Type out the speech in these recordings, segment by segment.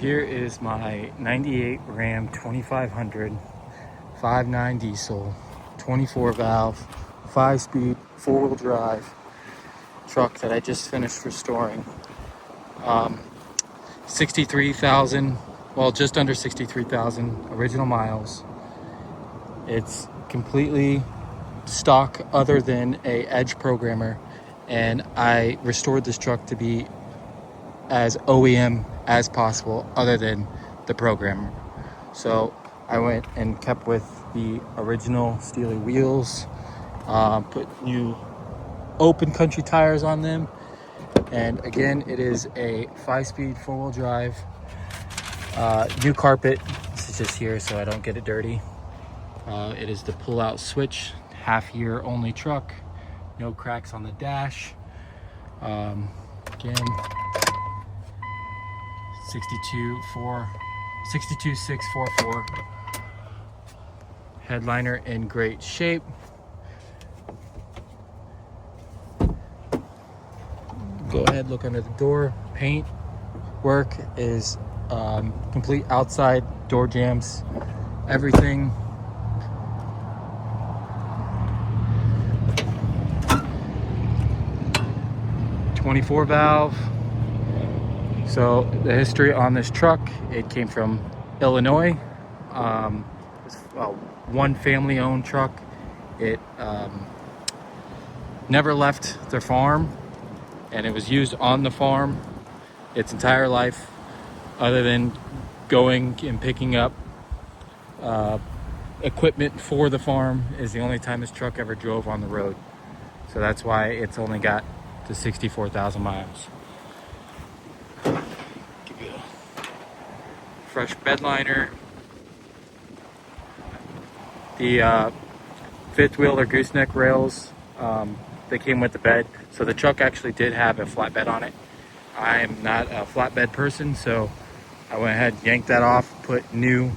here is my 98 Ram 2500 5.9 diesel 24 valve 5-speed 4-wheel drive truck that I just finished restoring. 63,000, well, just under 63,000 original miles. It's completely stock other than a Edge programmer, and I restored this truck to be as OEM as possible other than the programmer. So I went and kept with the original Steely wheels, put new open country tires on them, and again, it is a 5-speed 4-wheel drive. New carpet. This is just here so I don't get it dirty. It is the pull-out switch, half-year only truck. No cracks on the dash. Again, 62644. Headliner in great shape. Go ahead, look under the door. Paint work is complete outside, door jambs, everything. .24 valve. So the history on this truck, it came from Illinois. It's one family-owned truck. It never left their farm, and it was used on the farm its entire life, other than going and picking up equipment for the farm is the only time this truck ever drove on the road. So that's why it's only got to 64,000 miles. Give you a fresh bed liner. The fifth wheel or gooseneck rails, they came with the bed. So the truck actually did have a flatbed on it. I am not a flatbed person, so I went ahead and yanked that off, put a new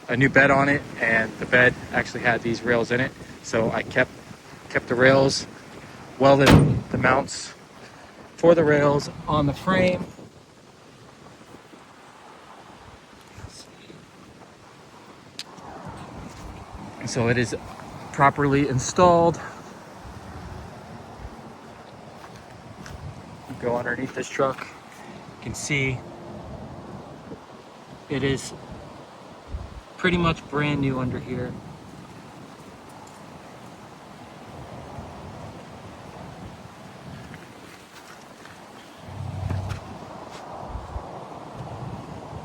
bed on it, and the bed actually had these rails in it. So I kept the rails, welded the mounts for the rails on the frame. So it is properly installed. Go underneath this truck, you can see it is pretty much brand new under here.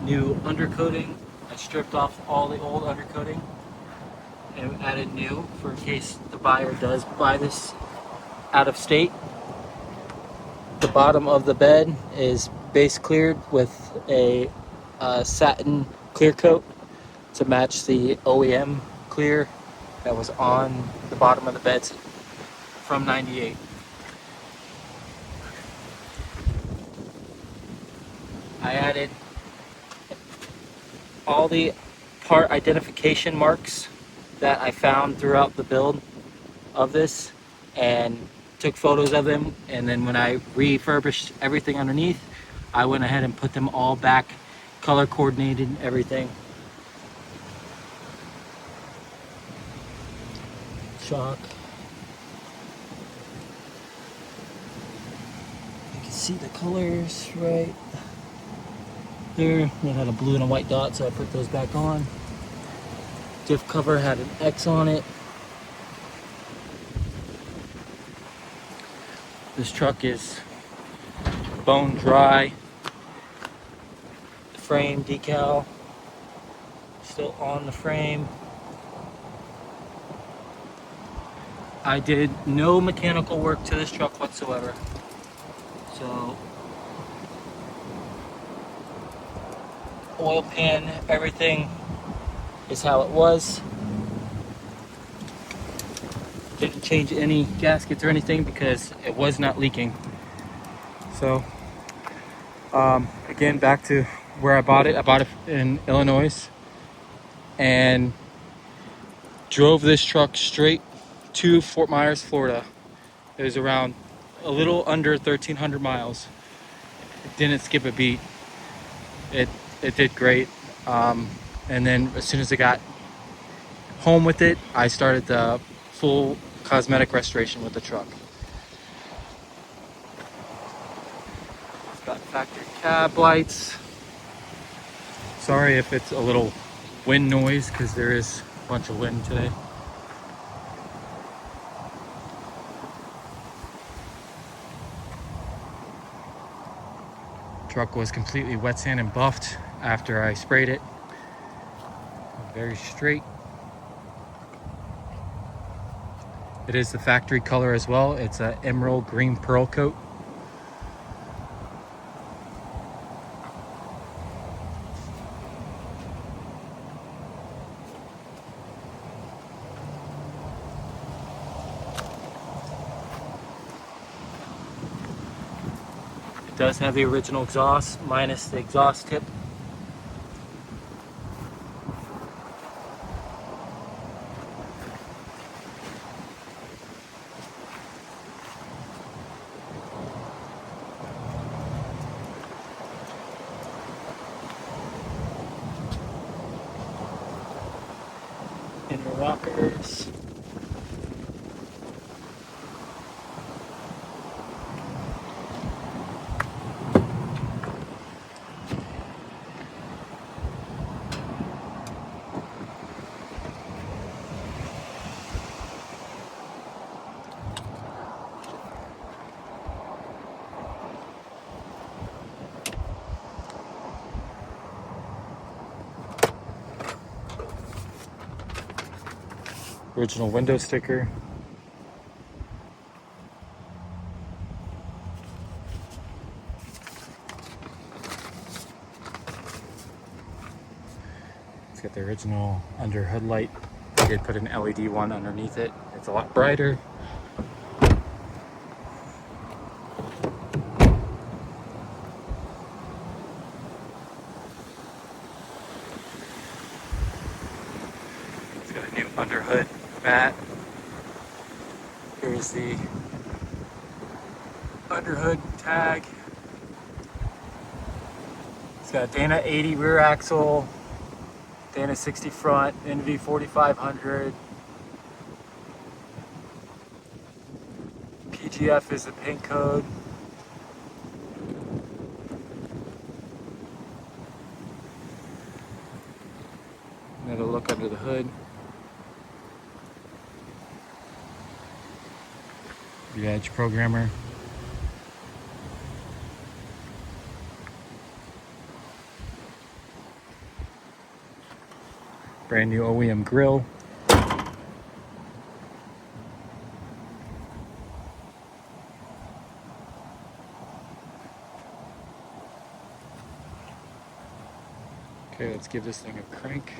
New undercoating. I stripped off all the old undercoating and added new for in case the buyer does buy this out of state. The bottom of the bed is base cleared with a satin clear coat to match the OEM clear that was on the bottom of the beds from 98. I added all the part identification marks that I found throughout the build of this and took photos of them, and then when I refurbished everything underneath, I went ahead and put them all back, color coordinated everything. Shock. You can see the colors right there. It had a blue and a white dot, so I put those back on. Diff cover had an X on it. This truck is bone dry. The frame decal still on the frame. I did no mechanical work to this truck whatsoever. So oil pan, everything is how it was. Didn't change any gaskets or anything because it was not leaking. So again, back to where I bought it. I bought it in Illinois and drove this truck straight to Fort Myers, Florida. It was around a little under 1,300 miles. It didn't skip a beat. It it did great. And then as soon as I got home with it, I started the full cosmetic restoration with the truck. It's got factory cab lights. Sorry if it's a little wind noise because there is a bunch of wind today. Truck was completely wet sand and buffed after I sprayed it. Very straight. It is the factory color as well. It's an emerald green pearl coat. It does have the original exhaust minus the exhaust tip. Inner rockers. Original window sticker. It's got the original under hood light. I did put an LED one underneath it. It's a lot brighter. It's got a new under hood mat. Here's the under hood tag. It's got a Dana 80 rear axle, Dana 60 front, NV 4500. PGF is the paint code. Another look under the hood. The Edge programmer. Brand new OEM grill. Okay, let's give this thing a crank.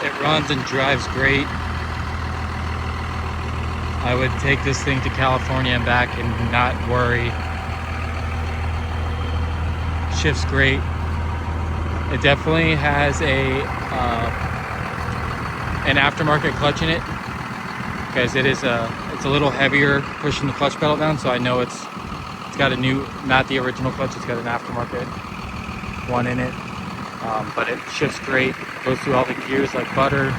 It runs and drives great. I would take this thing to California and back and not worry. Shifts great. It definitely has an aftermarket clutch in it because it's a little heavier pushing the clutch pedal down. So I know it's got a new, not the original clutch. It's got an aftermarket one in it. But it shifts great, goes through all the gears like butter.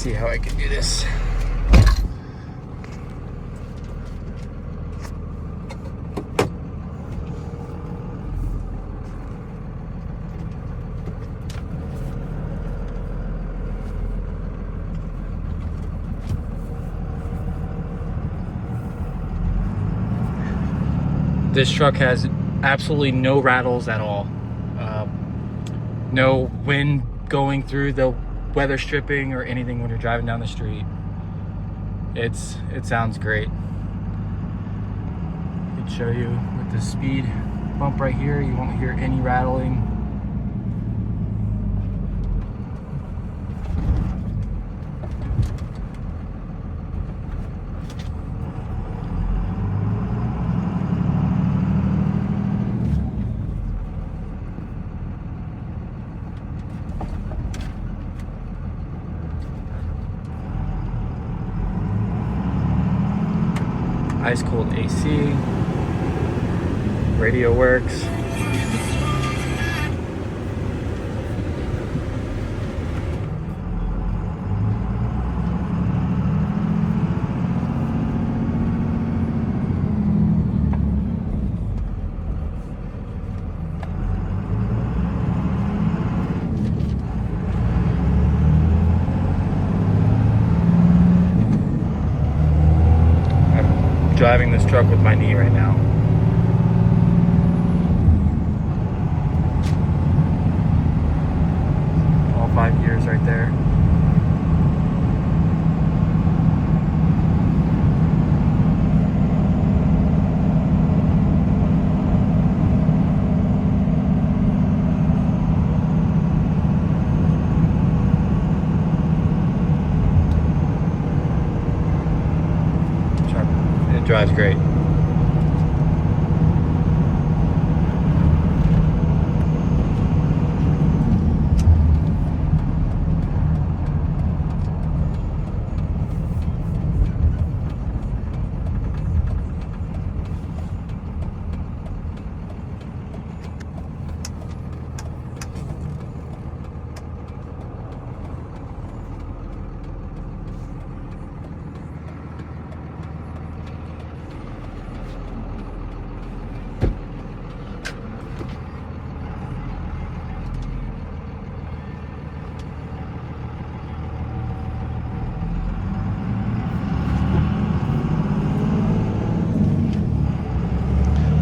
Let's see how I can do this. This truck has absolutely no rattles at all. No wind going through the weather stripping or anything when you're driving down the street. It sounds great. I could show you with the speed bump right here, you won't hear any rattling. Ice cold AC, radio works. Driving this truck with my knee right now. All 5 years right there. It drives great.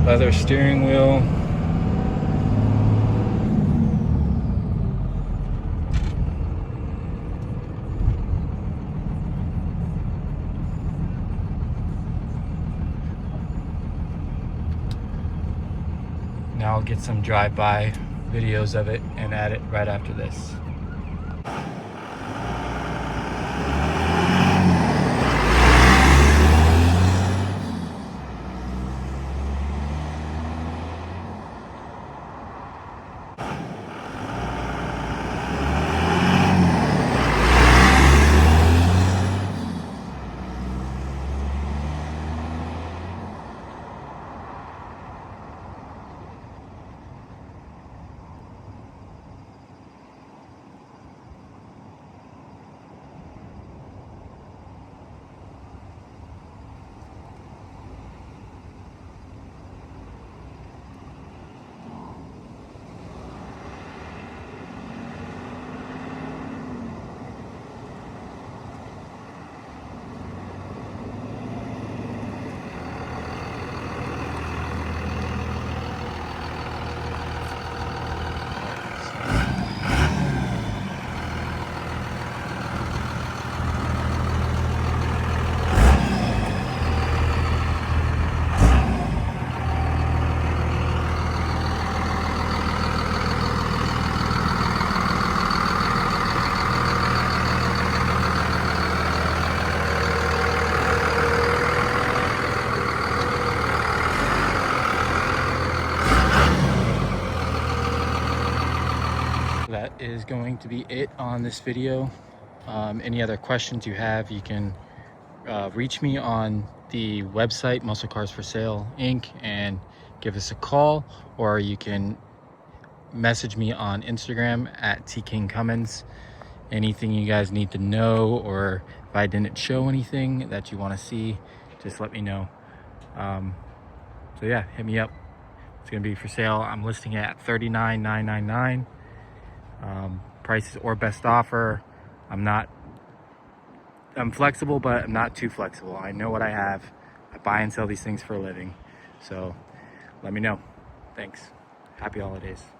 Leather steering wheel. Now I'll get some drive-by videos of it and add it right after this. That is going to be it on this video. Any other questions you have, you can reach me on the website Muscle Cars for Sale Inc. and give us a call, or you can message me on Instagram at @TKingCummins anything you guys need to know, or if I didn't show anything that you want to see, just let me know. So yeah, hit me up. It's gonna be for sale. I'm listing it at $39,999. Prices or best offer. I'm flexible, but I'm not too flexible. I know what I have. I buy and sell these things for a living. So let me know. Thanks. Happy holidays.